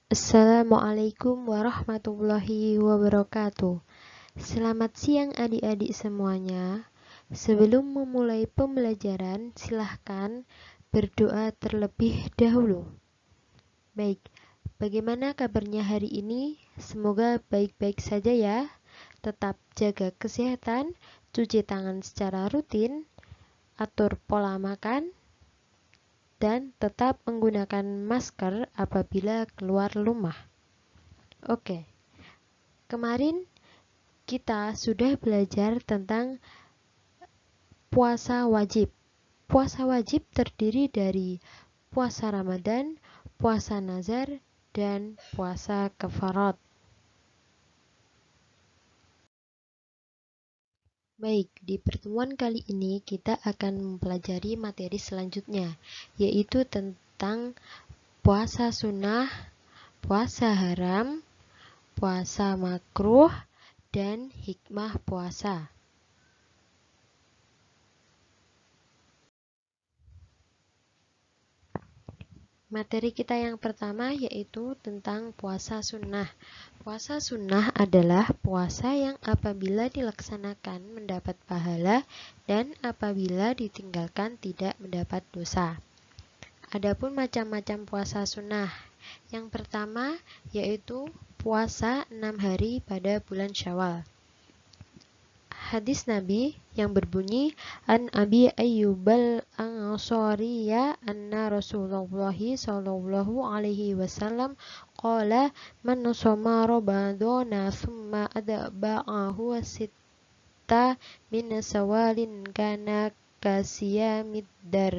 Assalamualaikum warahmatullahi wabarakatuh. Selamat siang adik-adik semuanya. Sebelum memulai pembelajaran, silahkan berdoa terlebih dahulu. Baik, bagaimana kabarnya hari ini? Semoga baik-baik saja ya. Tetap jaga kesehatan, cuci tangan secara rutin, atur pola makan, dan tetap menggunakan masker apabila keluar rumah. Oke, kemarin kita sudah belajar tentang puasa wajib. Puasa wajib terdiri dari puasa Ramadan, puasa nazar, dan puasa kafarat. Baik, di pertemuan kali ini kita akan mempelajari materi selanjutnya, yaitu tentang puasa sunnah, puasa haram, puasa makruh, dan hikmah puasa. Materi kita yang pertama yaitu tentang puasa sunnah. Puasa sunnah adalah puasa yang apabila dilaksanakan mendapat pahala dan apabila ditinggalkan tidak mendapat dosa. Adapun macam-macam puasa sunnah. Yang pertama yaitu puasa 6 hari pada bulan Syawal. Hadis Nabi yang berbunyi An Abi Ayyubal Ansariya anna Rasulullah sallallahu alaihi wasallam qala man soma Ramadana thumma adba'ahu sitta min sawalin kana kasiyamid dar.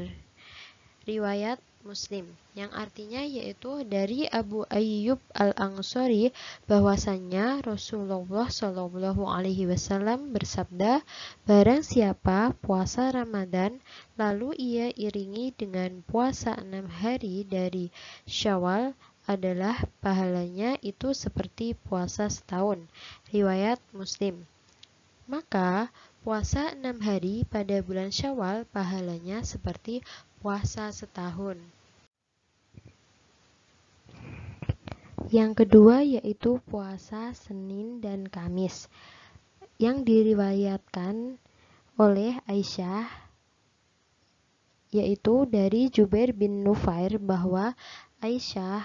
Riwayat Muslim, yang artinya yaitu dari Abu Ayyub Al-Ansari bahwasannya Rasulullah Shallallahu Alaihi Wasallam bersabda, barang siapa puasa Ramadan lalu ia iringi dengan puasa 6 hari dari Syawal adalah pahalanya itu seperti puasa setahun. Riwayat Muslim. Maka puasa 6 hari pada bulan Syawal pahalanya seperti puasa setahun. Yang kedua yaitu puasa Senin dan Kamis, yang diriwayatkan oleh Aisyah, yaitu dari Jubair bin Nufair bahwa Aisyah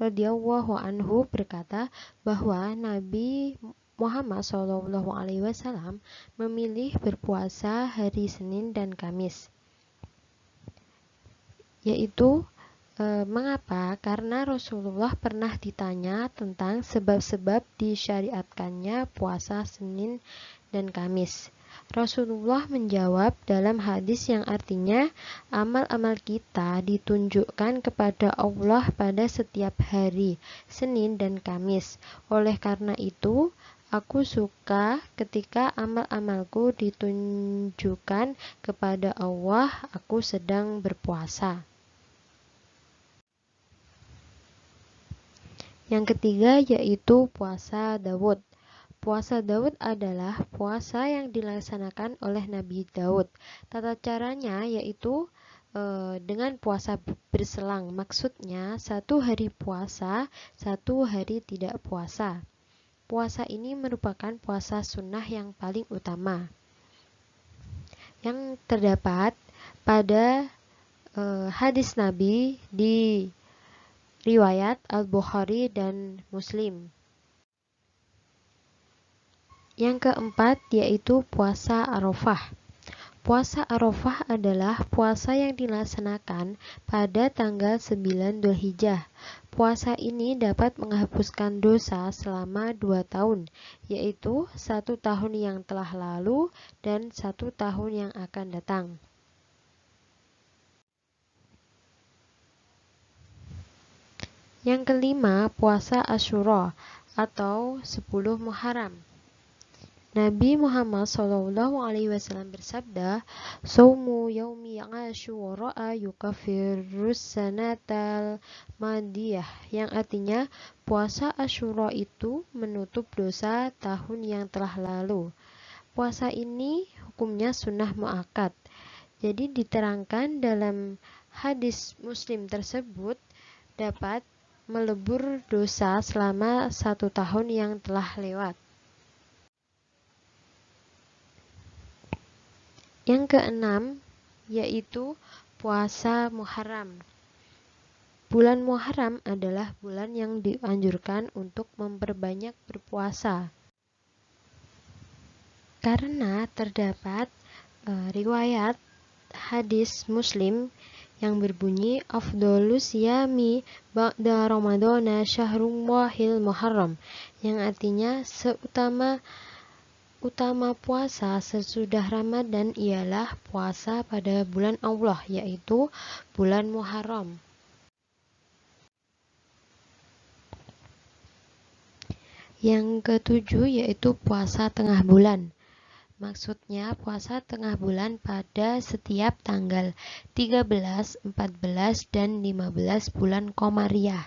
radhiyallahu anhu berkata bahwa Nabi Muhammad SAW memilih berpuasa hari Senin dan Kamis, yaitu mengapa? Karena Rasulullah pernah ditanya tentang sebab-sebab disyariatkannya puasa Senin dan Kamis. Rasulullah menjawab dalam hadis yang artinya amal-amal kita ditunjukkan kepada Allah pada setiap hari Senin dan Kamis. Oleh karena itu, aku suka ketika amal-amalku ditunjukkan kepada Allah, aku sedang berpuasa. Yang ketiga yaitu puasa Daud. Puasa Daud adalah puasa yang dilaksanakan oleh Nabi Daud. Tata caranya yaitu dengan puasa berselang. Maksudnya 1 hari puasa, 1 hari tidak puasa. Puasa ini merupakan puasa sunnah yang paling utama, yang terdapat pada hadis Nabi di riwayat Al-Bukhari dan Muslim. Yang keempat yaitu puasa Arafah. Puasa Arafah adalah puasa yang dilaksanakan pada tanggal 9 Dzulhijjah. Puasa ini dapat menghapuskan dosa selama 2 tahun, yaitu 1 tahun yang telah lalu dan 1 tahun yang akan datang. Yang kelima, puasa Asyura atau 10 Muharram. Nabi Muhammad SAW bersabda, "Saumu yaumi Asyura yukaffirus sanatal madiyah," yang artinya puasa Asyura itu menutup dosa tahun yang telah lalu. Puasa ini hukumnya sunnah muakkad. Jadi diterangkan dalam hadis Muslim tersebut dapat melebur dosa selama 1 tahun yang telah lewat. Yang keenam yaitu puasa Muharram. Bulan Muharram adalah bulan yang dianjurkan untuk memperbanyak berpuasa. Karena terdapat riwayat hadis Muslim yang berbunyi afdholus siyami ba'da ramadhana syahrullahil muharram, yang artinya utama puasa sesudah Ramadan ialah puasa pada bulan Allah, yaitu bulan Muharram. Yang ketujuh yaitu puasa tengah bulan. Maksudnya puasa tengah bulan pada setiap tanggal 13, 14, dan 15 bulan Komariah.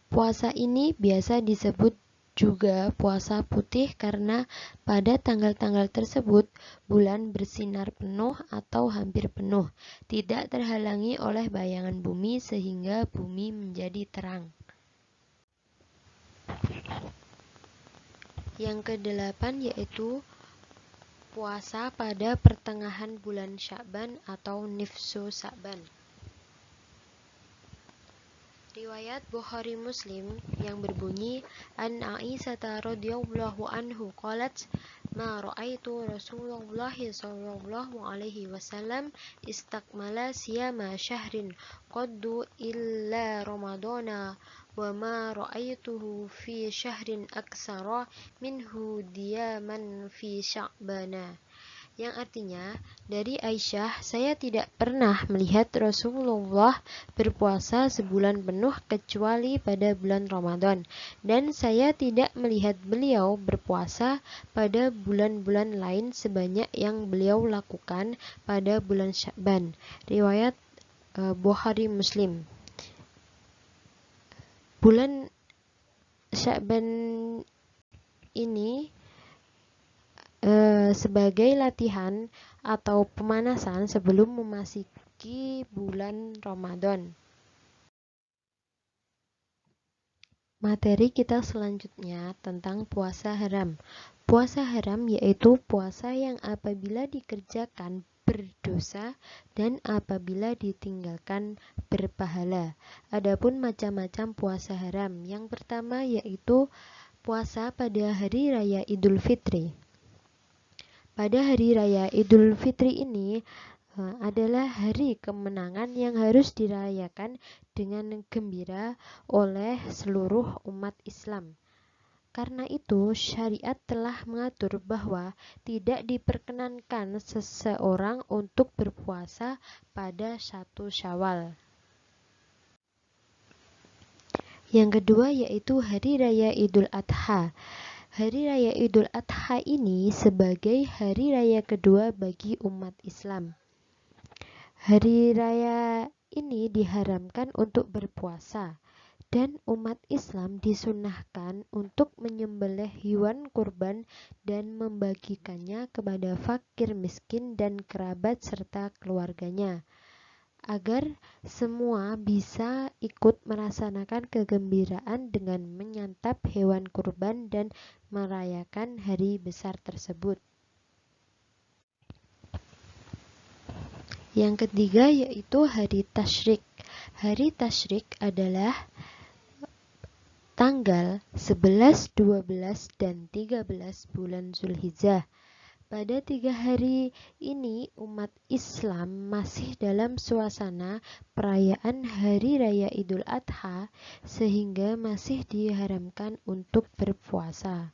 Puasa ini biasa disebut juga puasa putih karena pada tanggal-tanggal tersebut bulan bersinar penuh atau hampir penuh, tidak terhalangi oleh bayangan bumi sehingga bumi menjadi terang. Yang kedelapan yaitu puasa pada pertengahan bulan Sya'ban atau Nifsu Sya'ban. Riwayat Bukhari Muslim yang berbunyi an Aisyah radhiyallahu anhu qalat ma ra'aitu Rasulullah sallallahu alaihi wasallam istakmala siyama syahrin qaddu illa ramadana wa ma ra'aituhu fi syahrin aksara minhu diyaman fi sya'bana, yang artinya dari Aisyah, saya tidak pernah melihat Rasulullah berpuasa sebulan penuh kecuali pada bulan Ramadan, dan saya tidak melihat beliau berpuasa pada bulan-bulan lain sebanyak yang beliau lakukan pada bulan Sya'ban. Riwayat Bukhari Muslim. Bulan Sya'ban ini sebagai latihan atau pemanasan sebelum memasuki bulan Ramadan. Materi kita selanjutnya tentang puasa haram. Puasa haram yaitu puasa yang apabila dikerjakan berdosa dan apabila ditinggalkan berpahala. Adapun macam-macam puasa haram. Yang pertama yaitu puasa pada hari raya Idul Fitri. Pada hari raya Idul Fitri ini adalah hari kemenangan yang harus dirayakan dengan gembira oleh seluruh umat Islam. Karena itu, syariat telah mengatur bahwa tidak diperkenankan seseorang untuk berpuasa pada 1 Syawal. Yang kedua yaitu Hari Raya Idul Adha. Hari Raya Idul Adha ini sebagai hari raya kedua bagi umat Islam. Hari raya ini diharamkan untuk berpuasa, dan umat Islam disunahkan untuk menyembelih hewan kurban dan membagikannya kepada fakir miskin dan kerabat serta keluarganya, agar semua bisa ikut merasakan kegembiraan dengan menyantap hewan kurban dan merayakan hari besar tersebut. Yang ketiga yaitu Hari Tasyrik. Hari Tasyrik adalah tanggal 11, 12, dan 13 bulan Zulhijjah. Pada 3 hari ini umat Islam masih dalam suasana perayaan Hari Raya Idul Adha sehingga masih diharamkan untuk berpuasa.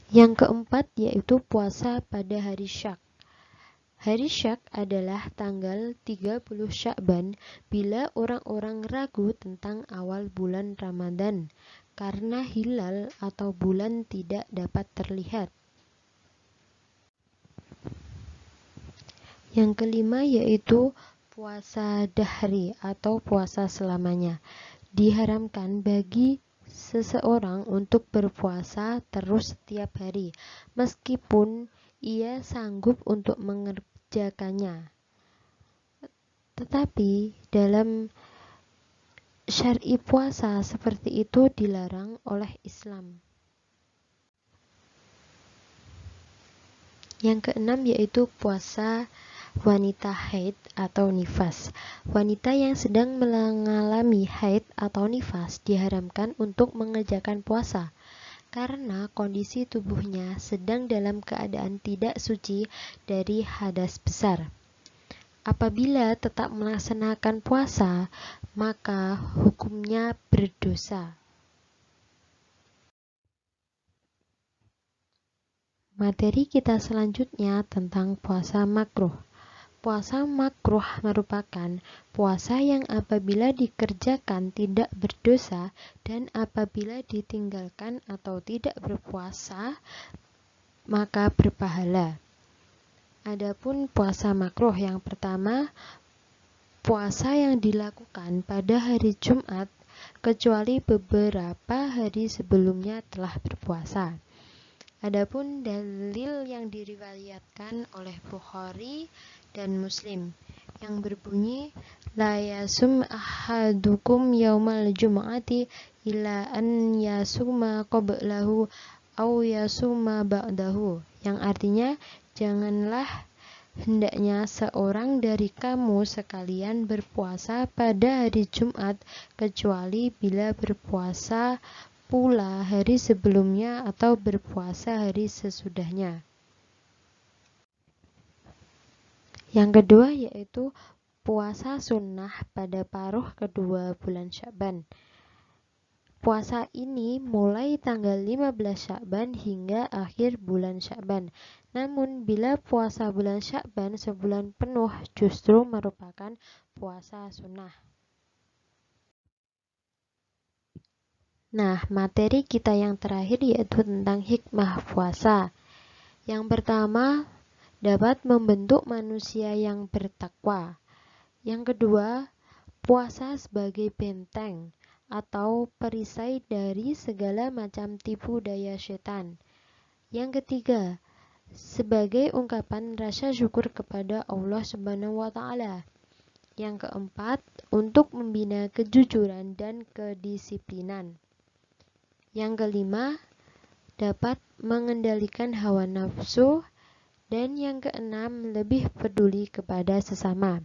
Yang keempat yaitu puasa pada hari Syak. Hari Syak adalah tanggal 30 Sya'ban bila orang-orang ragu tentang awal bulan Ramadan karena hilal atau bulan tidak dapat terlihat. Yang kelima yaitu puasa dahri atau puasa selamanya. Diharamkan bagi seseorang untuk berpuasa terus setiap hari, meskipun ia sanggup untuk mengerjakannya. Tetapi dalam syar'i puasa seperti itu dilarang oleh Islam. Yang keenam yaitu puasa wanita haid atau nifas. Wanita yang sedang mengalami haid atau nifas diharamkan untuk mengerjakan puasa karena kondisi tubuhnya sedang dalam keadaan tidak suci dari hadas besar. Apabila tetap melaksanakan puasa, maka hukumnya berdosa. Materi kita selanjutnya tentang puasa makruh. Puasa makruh merupakan puasa yang apabila dikerjakan tidak berdosa dan apabila ditinggalkan atau tidak berpuasa maka berpahala. Adapun puasa makruh yang pertama, puasa yang dilakukan pada hari Jumat kecuali beberapa hari sebelumnya telah berpuasa. Adapun dalil yang diriwayatkan oleh Bukhari dan Muslim yang berbunyi la yasum ahadukum yaumal jum'ati illa an yasuma qablahu aw yasuma ba'dahu, yang artinya janganlah hendaknya seorang dari kamu sekalian berpuasa pada hari Jumat kecuali bila berpuasa pula hari sebelumnya atau berpuasa hari sesudahnya. Yang kedua yaitu puasa sunnah pada paruh kedua bulan Sya'ban. Puasa ini mulai tanggal 15 Sya'ban hingga akhir bulan Sya'ban. Namun bila puasa bulan Sya'ban sebulan penuh justru merupakan puasa sunnah. Nah, materi kita yang terakhir yaitu tentang hikmah puasa. Yang pertama, dapat membentuk manusia yang bertakwa. Yang kedua, puasa sebagai benteng atau perisai dari segala macam tipu daya setan. Yang ketiga, sebagai ungkapan rasa syukur kepada Allah Subhanahu wa Ta'ala. Yang keempat, untuk membina kejujuran dan kedisiplinan. Yang kelima, dapat mengendalikan hawa nafsu. Dan yang keenam, lebih peduli kepada sesama.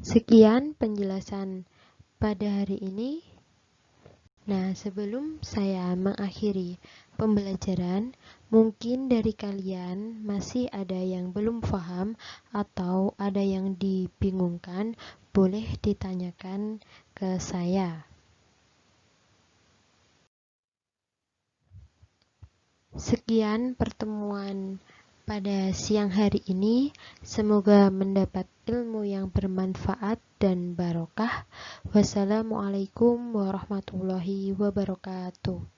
Sekian penjelasan pada hari ini. Nah, sebelum saya mengakhiri pembelajaran, mungkin dari kalian masih ada yang belum paham atau ada yang dibingungkan, boleh ditanyakan ke saya. Sekian pertemuan pada siang hari ini, semoga mendapat ilmu yang bermanfaat dan barokah. Wassalamualaikum warahmatullahi wabarakatuh.